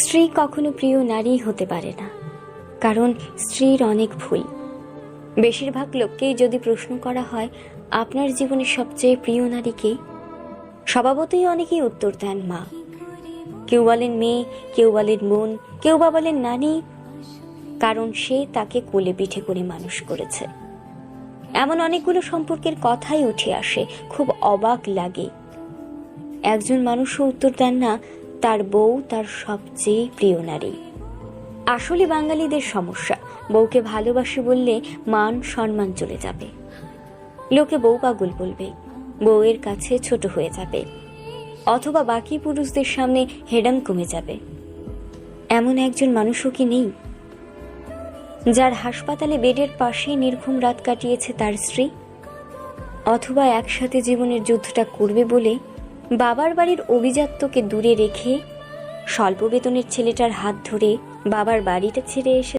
স্ত্রী কখনো প্রিয় নারী হতে পারে না, কারণ স্ত্রীর অনেক ভুল। বেশিরভাগ লোককেই যদি প্রশ্ন করা হয় আপনার জীবনের সবচেয়ে প্রিয় নারী কে, স্বভাবতই অনেকেই উত্তর দেন মা। কেউ বলেন মেয়ে, কেউ বলেন বোন, কেউ বা বলেন নানি, কারণ সে তাকে কোলে পিঠে করে মানুষ করেছে। এমন অনেকগুলো সম্পর্কের কথাই উঠে আসে, খুব অবাক লাগে। একজন মানুষও উত্তর দেন না তার বউ তার সবচেয়ে প্রিয় নারী। আসলে বাঙালিদের সমস্যা, বউকে ভালোবাসি বললে মান সম্মান চলে যাবে, লোকে বউ পাগল বলবে, বউয়ের কাছে ছোট হয়ে যাবে, অথবা বাকি পুরুষদের সামনে হেডাম কমে যাবে। এমন একজন মানুষও কি নেই যার হাসপাতালে বেডের পাশে নির্ঘুম রাত কাটিয়েছে তার স্ত্রী, অথবা একসাথে জীবনের যুদ্ধটা করবে বলে বাবার বাড়ির অভিজাত্যকে দূরে রেখে স্বল্প বেতনের ছেলেটার হাত ধরে বাবার বাড়িটা ছেড়ে এসে